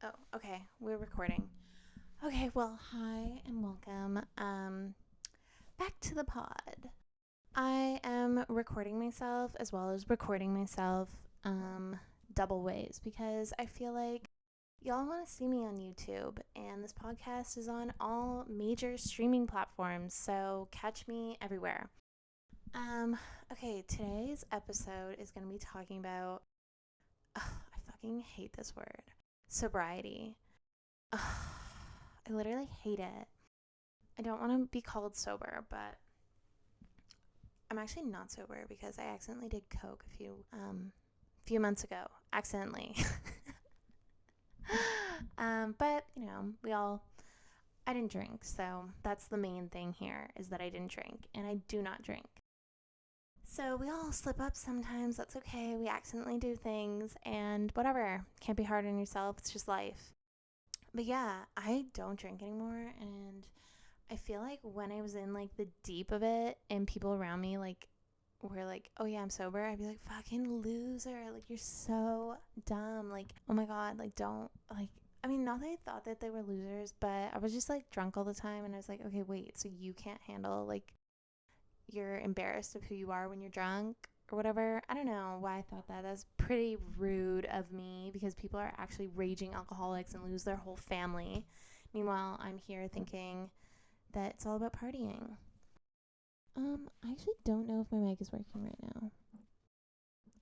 Oh, okay. We're recording. Okay, well, hi and welcome. Back to the pod. I am recording myself as well as recording myself double ways because I feel like y'all want to see me on YouTube and this podcast is on all major streaming platforms, so catch me everywhere. Um okay, today's episode is going to be talking about I fucking hate this word. Sobriety. Ugh, I literally hate it. I don't want to be called sober, but I'm actually not sober because I accidentally did coke a few months ago. Accidentally. But I didn't drink, so that's the main thing here is that I didn't drink, and I do not drink. So we all slip up sometimes. That's okay. We accidentally do things, and whatever. Can't be hard on yourself. It's just life. But yeah, I don't drink anymore, and I feel like when I was in like the deep of it and people around me like were like, "Oh yeah, I'm sober," I'd be like, "Fucking loser! Like you're so dumb! Like oh my god! Like don't like." I mean, not that I thought that they were losers, but I was just like drunk all the time, and I was like, "Okay, wait, so you can't handle like you're embarrassed of who you are when you're drunk or whatever." I don't know why I thought that. That's pretty rude of me because people are actually raging alcoholics and lose their whole family. Meanwhile, I'm here thinking that it's all about partying. I actually don't know if my mic is working right now.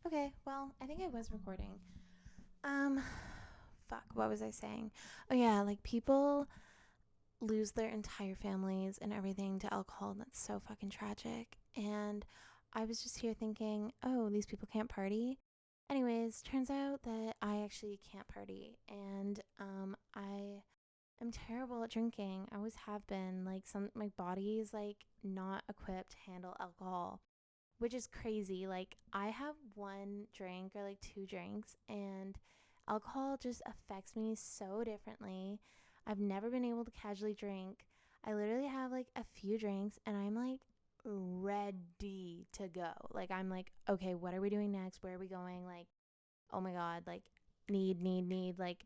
Okay, well, I think I was recording. Um, fuck, what was I saying? Oh yeah, like people lose their entire families and everything to alcohol, and that's so fucking tragic. And I was just here thinking, oh, these people can't party. Anyways, turns out that I actually can't party, and I am terrible at drinking. I always have been. Like my body is like not equipped to handle alcohol, which is crazy. Like I have one drink or like two drinks and alcohol just affects me so differently. I've never been able to casually drink. I literally have like a few drinks and I'm like ready to go. Like I'm like, okay, what are we doing next? Where are we going? Like, oh my god, like need. Like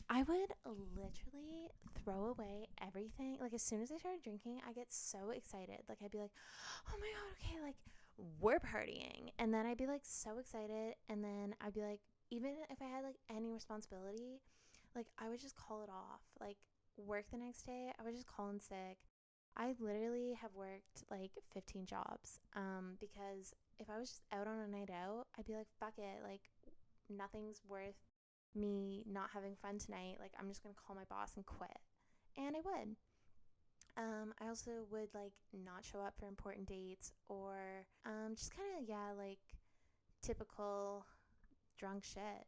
I would literally throw away everything. Like as soon as I started drinking, I get so excited. Like I'd be like, "Oh my god, okay, like we're partying." And then I'd be like so excited and then I'd be like even if I had like any responsibility, like I would just call it off. Like work the next day, I would just call in sick. I literally have worked like 15 jobs because if I was just out on a night out, I'd be like, "Fuck it. Like nothing's worth me not having fun tonight. Like I'm just gonna call my boss and quit." And I would. I also would like not show up for important dates or just kind of like typical drunk shit,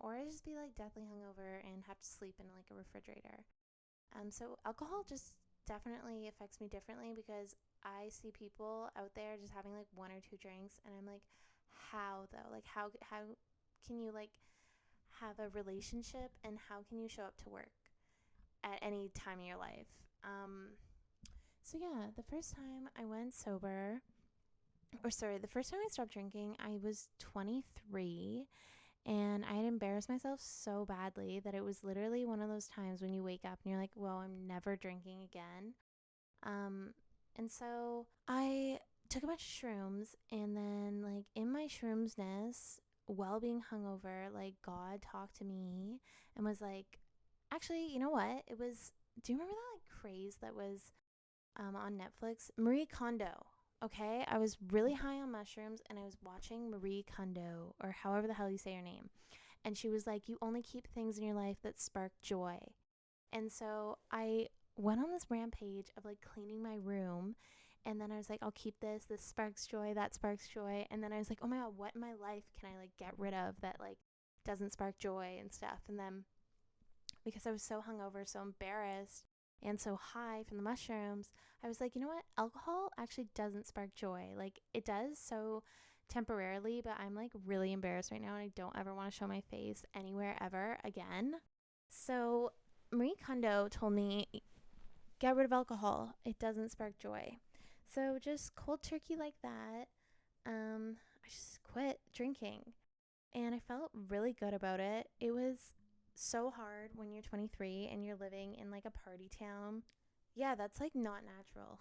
or I just be like deathly hungover and have to sleep in like a refrigerator. So alcohol just definitely affects me differently because I see people out there just having like one or two drinks, and I'm like, how though? Like how can you like have a relationship and how can you show up to work at any time in your life? So yeah, the first time I stopped drinking, I was 23 and I had embarrassed myself so badly that it was literally one of those times when you wake up and you're like, "Well, I'm never drinking again." Um, and so I took a bunch of shrooms, and then like in my shroomsness, while being hungover, like God talked to me and was like, actually, you know what? It was. Do you remember that like craze that was on Netflix? Marie Kondo. Okay, I was really high on mushrooms and I was watching Marie Kondo, or however the hell you say her name, and she was like, "You only keep things in your life that spark joy." And so I went on this rampage of like cleaning my room. And then I was like, "I'll keep this. This sparks joy. That sparks joy." And then I was like, "Oh my God, what in my life can I like get rid of that like doesn't spark joy and stuff?" And then because I was so hungover, so embarrassed, and so high from the mushrooms, I was like, you know what? Alcohol actually doesn't spark joy. Like it does so temporarily, but I'm like really embarrassed right now and I don't ever want to show my face anywhere ever again. So Marie Kondo told me, get rid of alcohol. It doesn't spark joy. So just cold turkey like that, I just quit drinking. And I felt really good about it. It was so hard when you're 23 and you're living in like a party town. Yeah, that's like not natural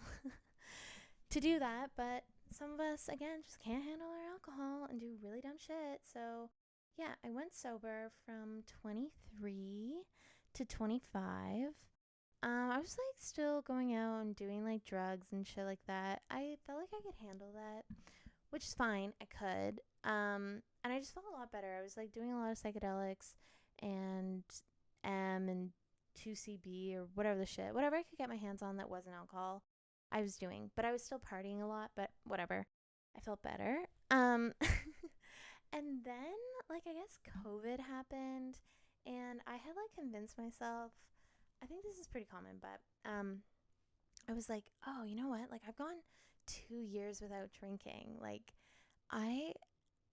to do that, but some of us again just can't handle our alcohol and do really dumb shit. So, yeah, I went sober from 23 to 25. I was like still going out and doing like drugs and shit like that. I felt like I could handle that, which is fine. I could. And I just felt a lot better. I was like doing a lot of psychedelics and and 2CB or whatever the shit, whatever I could get my hands on that wasn't alcohol, I was doing. But I was still partying a lot, but whatever. I felt better. And then like I guess COVID happened and I had like convinced myself, I think this is pretty common, but I was like, "Oh, you know what? Like I've gone 2 years without drinking. Like I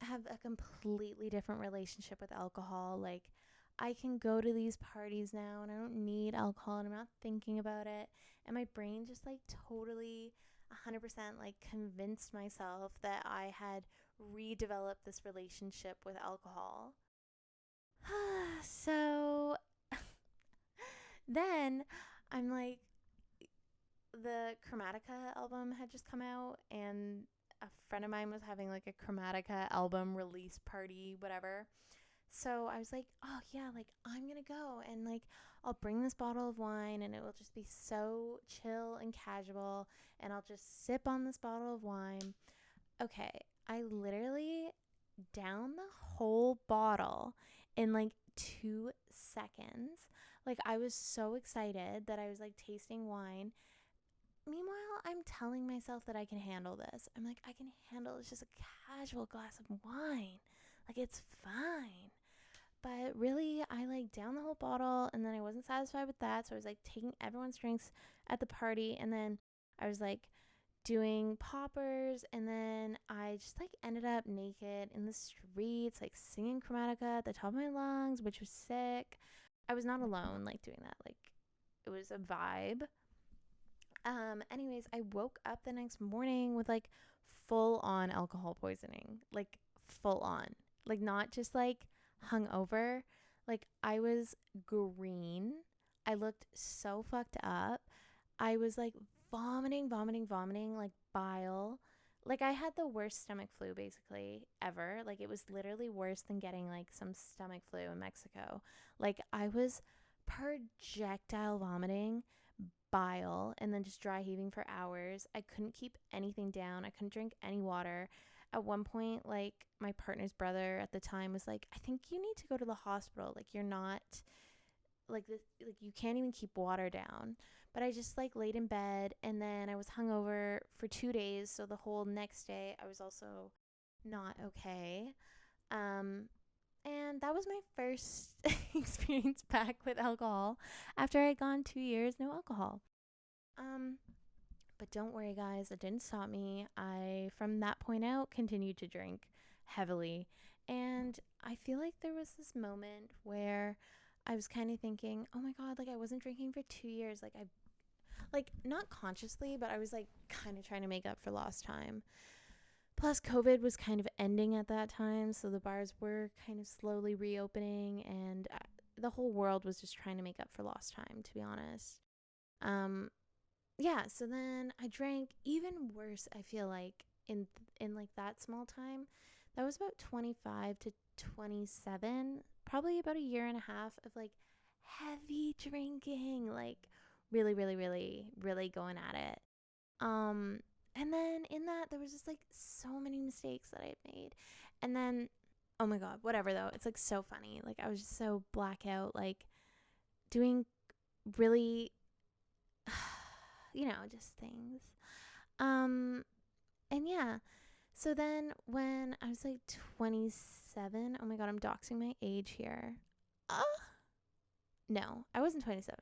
have a completely different relationship with alcohol. Like, I can go to these parties now and I don't need alcohol and I'm not thinking about it. And my brain just like totally 100% like convinced myself that I had redeveloped this relationship with alcohol. So then I'm like, the Chromatica album had just come out and a friend of mine was having like a Chromatica album release party, whatever. So I was like, oh yeah, like I'm gonna go and like I'll bring this bottle of wine and it will just be so chill and casual and I'll just sip on this bottle of wine. Okay, I literally down the whole bottle in like 2 seconds. Like I was so excited that I was like tasting wine. Meanwhile, I'm telling myself that I can handle this. I'm like, I can handle it's just a casual glass of wine. Like it's fine. But really, I like down the whole bottle and then I wasn't satisfied with that. So I was like taking everyone's drinks at the party and then I was like doing poppers and then I just like ended up naked in the streets, like singing Chromatica at the top of my lungs, which was sick. I was not alone like doing that. Like it was a vibe. Anyways, I woke up the next morning with like full on alcohol poisoning. Like full on. Like not just like hungover. Like I was green. I looked so fucked up. I was like vomiting, like bile. Like I had the worst stomach flu basically ever. Like it was literally worse than getting like some stomach flu in Mexico. Like I was projectile vomiting, bile, and then just dry heaving for hours. I couldn't keep anything down. I couldn't drink any water. At one point, like my partner's brother at the time was like, I think you need to go to the hospital. Like you're not like this, like you can't even keep water down. But I just like laid in bed and then I was hungover for 2 days. So the whole next day I was also not okay. Um, and that was my first experience back with alcohol after I had gone 2 years no alcohol. Um, but don't worry, guys, it didn't stop me. I, from that point out, continued to drink heavily. And I feel like there was this moment where I was kind of thinking, oh my God, like I wasn't drinking for 2 years. Like like not consciously, but I was like kind of trying to make up for lost time. Plus, COVID was kind of ending at that time. So the bars were kind of slowly reopening and the whole world was just trying to make up for lost time, to be honest. Um, yeah, so then I drank even worse, I feel like in like that small time. That was about 25 to 27, probably about a year and a half of like heavy drinking, like really going at it. Um and then in that there was just like so many mistakes that I had made. And then oh my god, whatever though. It's like so funny. Like I was just so blackout, like doing really just things. Um, and yeah. So then when I was like 27, oh my god, I'm doxing my age here. Uh, no, I wasn't 27.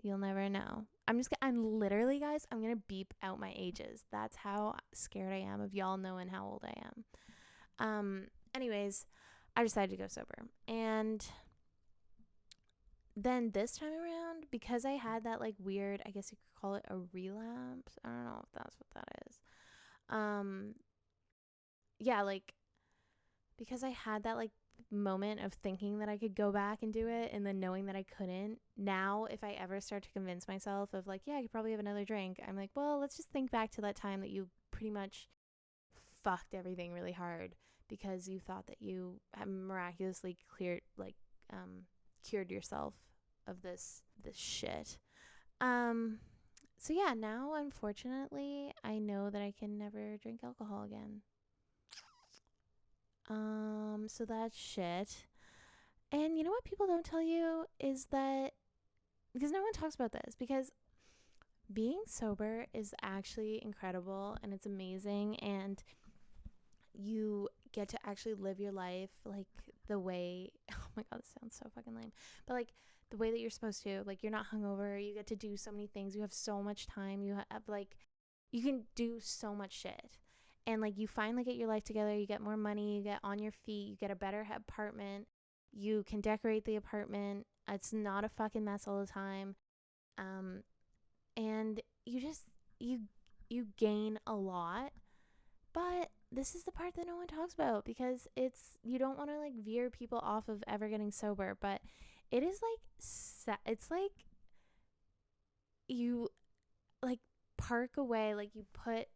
You'll never know. I'm literally, guys, I'm going to beep out my ages. That's how scared I am of y'all knowing how old I am. Anyways, I decided to go sober. And then this time around, because I had that like weird, I guess you could call it a relapse. I don't know if that's what that is. Yeah, like because I had that like moment of thinking that I could go back and do it and then knowing that I couldn't. Now, if I ever start to convince myself of like, yeah, I could probably have another drink, I'm like, well, let's just think back to that time that you pretty much fucked everything really hard because you thought that you had miraculously cured yourself of this shit. So yeah, now unfortunately, I know that I can never drink alcohol again. So that's shit. And you know what people don't tell you is that, because no one talks about this, because being sober is actually incredible and it's amazing, and you get to actually live your life like the way, oh my god, this sounds so fucking lame, but like the way that you're supposed to. Like, you're not hungover, you get to do so many things, you have so much time, you have like, you can do so much shit. And like, you finally get your life together, you get more money, you get on your feet, you get a better apartment, you can decorate the apartment, it's not a fucking mess all the time. And you just, you you gain a lot. But this is the part that no one talks about, because it's, you don't want to like veer people off of ever getting sober, but it is like it's like you like park away, like you put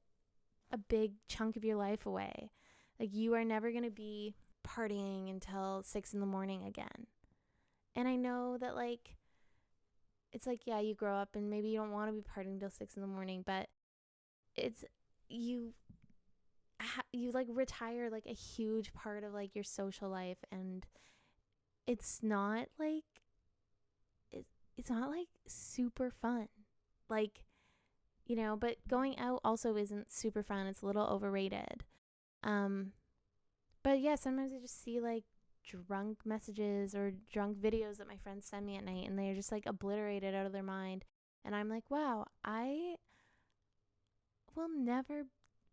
a big chunk of your life away. Like, you are never going to be partying until 6 a.m. again. And I know that like, it's like, yeah, you grow up and maybe you don't want to be partying till 6 a.m, but it's, you you like retire like a huge part of like your social life, and it's not like it's not like super fun, like, you know. But going out also isn't super fun, it's a little overrated. But yeah, sometimes I just see like drunk messages or drunk videos that my friends send me at night, and they're just like obliterated out of their mind, and I'm like, wow, I will never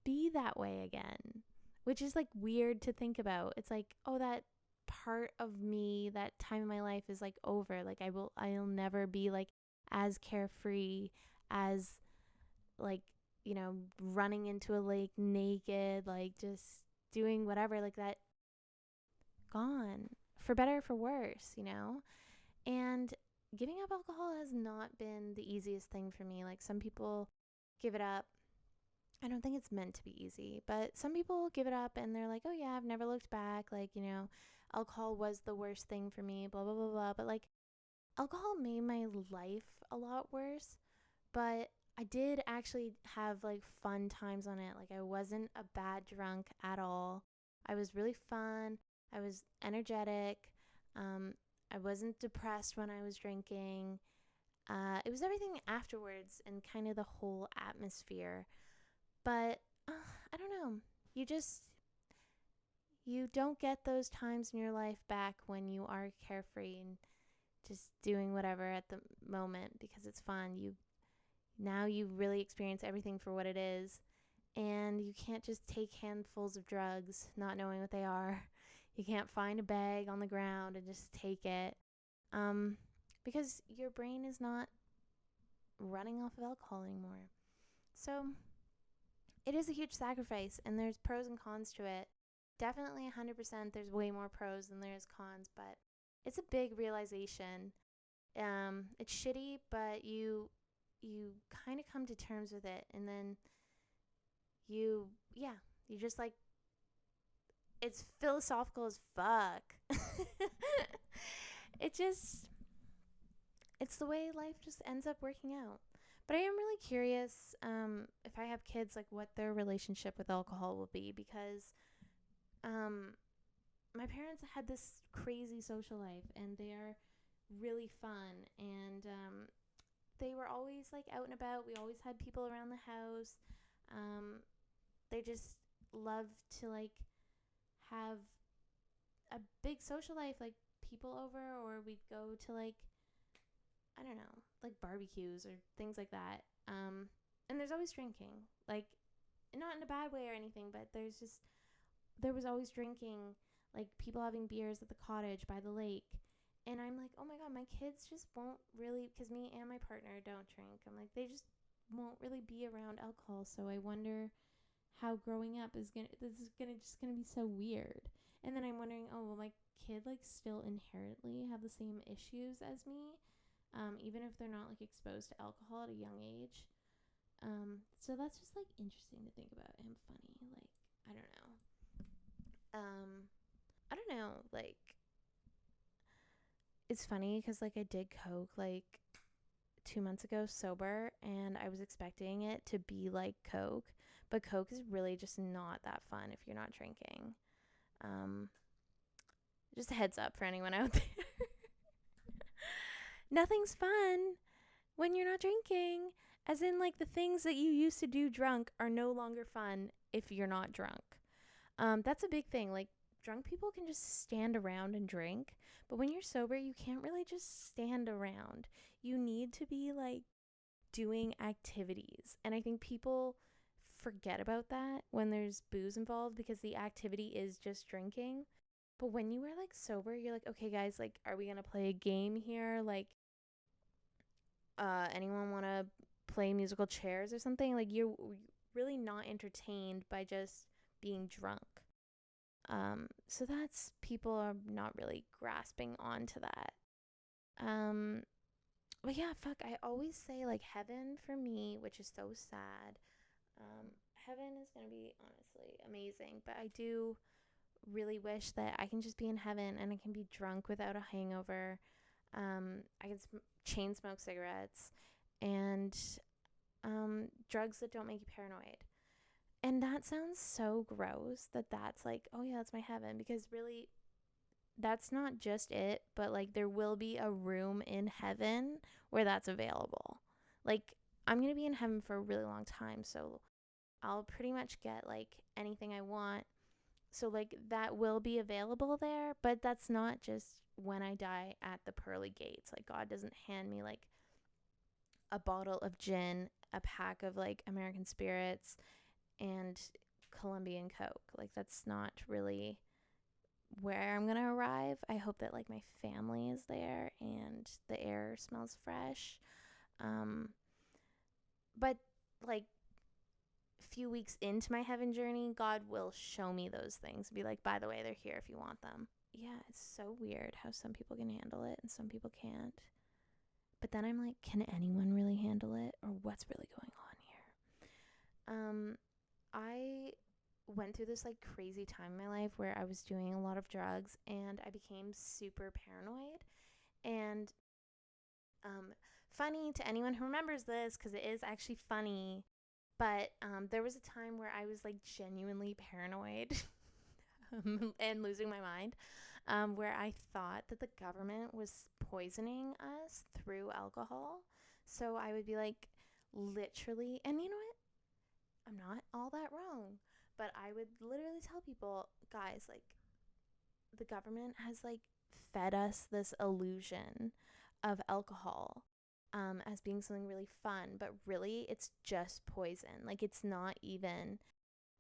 be that way again, which is like weird to think about. It's like, oh, that part of me, that time in my life is like over. Like, I'll never be like as carefree, as like, you know, running into a lake naked, like just doing whatever like that. Gone, for better or for worse, you know. And giving up alcohol has not been the easiest thing for me. Like, some people give it up. I don't think it's meant to be easy, but some people give it up and they're like, oh yeah, I've never looked back. Like, you know, alcohol was the worst thing for me, blah, blah, blah, blah. But like, alcohol made my life a lot worse, but I did actually have like fun times on it. Like, I wasn't a bad drunk at all. I was really fun. I was energetic. Um, I wasn't depressed when I was drinking. It was everything afterwards and kind of the whole atmosphere. But I don't know. You just, you don't get those times in your life back when you are carefree and just doing whatever at the moment because it's fun. Now you really experience everything for what it is, and you can't just take handfuls of drugs not knowing what they are. You can't find a bag on the ground and just take it, because your brain is not running off of alcohol anymore. So it is a huge sacrifice, and there's pros and cons to it. Definitely 100%, there's way more pros than there is cons, but it's a big realization. It's shitty, but you kind of come to terms with it, and then you just like, it's philosophical as fuck. it just it's the way life just ends up working out. But I am really curious, if I have kids, like what their relationship with alcohol will be, because my parents had this crazy social life, and they are really fun, and they were always like out and about. We always had people around the house. They just loved to like have a big social life, like people over, or we'd go to like, I don't know, like barbecues or things like that. And there's always drinking, like not in a bad way or anything, but there was always drinking, like people having beers at the cottage by the lake. And I'm like, oh my god, my kids just won't really, because me and my partner don't drink. I'm like, they just won't really be around alcohol. So I wonder how growing up is gonna, this is gonna just gonna be so weird. And then I'm wondering, oh well, my kid like still inherently have the same issues as me, even if they're not like exposed to alcohol at a young age. So that's just like interesting to think about and funny. Like, I don't know. I don't know. Like, it's funny because like I did coke like 2 months ago sober, and I was expecting it to be like coke, but coke is really just not that fun if you're not drinking. Um, just a heads up for anyone out there. Nothing's fun when you're not drinking. As in, like, the things that you used to do drunk are no longer fun if you're not drunk. That's a big thing. Like, drunk people can just stand around and drink, but when you're sober, you can't really just stand around. You need to be, like, doing activities. And I think people forget about that when there's booze involved because the activity is just drinking. But when you are, like, sober, you're like, okay, guys, like, are we going to play a game here? Like, anyone want to play musical chairs or something? Like, you're really not entertained by just being drunk. So that's, people are not really grasping onto that. But yeah, fuck, I always say like heaven for me, which is so sad. Heaven is gonna be honestly amazing, but I do really wish that I can just be in heaven and I can be drunk without a hangover. I can chain smoke cigarettes and drugs that don't make you paranoid. And that sounds so gross that that's like, oh yeah, that's my heaven, because really that's not just it, but like there will be a room in heaven where that's available. Like, I'm going to be in heaven for a really long time, so I'll pretty much get like anything I want. So like that will be available there, but that's not just when I die at the pearly gates. Like, God doesn't hand me like a bottle of gin, a pack of like American spirits, and Colombian Coke. Like, that's not really where I'm gonna arrive. I hope that like my family is there and the air smells fresh. But like a few weeks into my heaven journey, God will show me those things. Be like, by the way, they're here if you want them. Yeah, it's so weird how some people can handle it and some people can't. But then I'm like, can anyone really handle it, or what's really going on here? I went through this like crazy time in my life where I was doing a lot of drugs and I became super paranoid. And funny to anyone who remembers this, because it is actually funny, but there was a time where I was like genuinely paranoid and losing my mind, where I thought that the government was poisoning us through alcohol. So I would be like, literally, and you know what? I'm not all that wrong. But I would literally tell people, guys, like, the government has, like, fed us this illusion of alcohol as being something really fun. But really, it's just poison. Like, it's not even,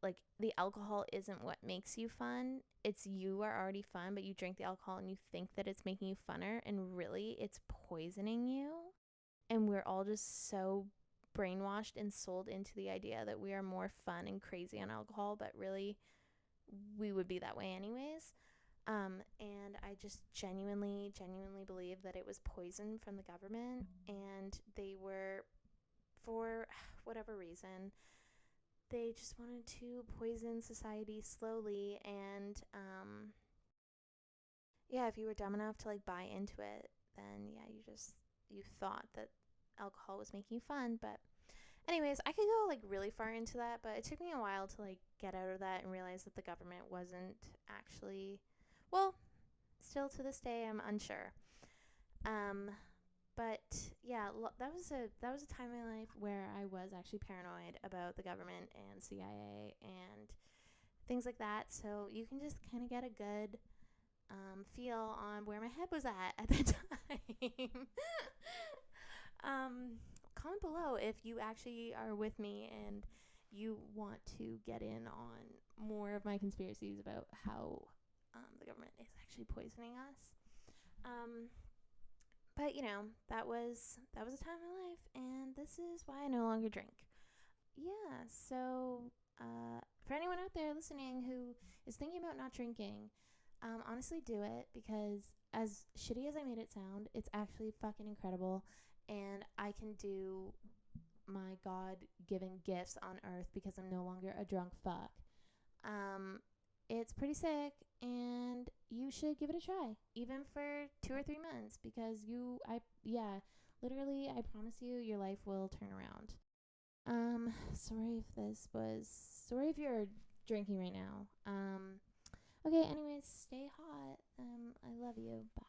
like, the alcohol isn't what makes you fun. It's you are already fun, but you drink the alcohol and you think that it's making you funner. And really, it's poisoning you. And we're all just so brainwashed and sold into the idea that we are more fun and crazy on alcohol, but really we would be that way anyways. And I just genuinely believe that it was poison from the government, and they were, for whatever reason, they just wanted to poison society slowly. And yeah, if you were dumb enough to like buy into it, then yeah, you thought that alcohol was making you fun. But anyways, I could go like really far into that, but it took me a while to like get out of that and realize that the government wasn't actually, well, still to this day I'm unsure. But yeah, that was a time in my life where I was actually paranoid about the government and CIA and things like that. So you can just kind of get a good feel on where my head was at the time. Comment below if you actually are with me and you want to get in on more of my conspiracies about how the government is actually poisoning us. But you know, that was a time in my life, and this is why I no longer drink. Yeah, so for anyone out there listening who is thinking about not drinking, Honestly, do it because as shitty as I made it sound, it's actually fucking incredible, and I can do my God-given gifts on Earth because I'm no longer a drunk fuck. Um, it's pretty sick, and you should give it a try, even for 2 or 3 months, because literally, I promise you, your life will turn around. Sorry if you're drinking right now. Okay, anyways, stay hot. I love you. Bye.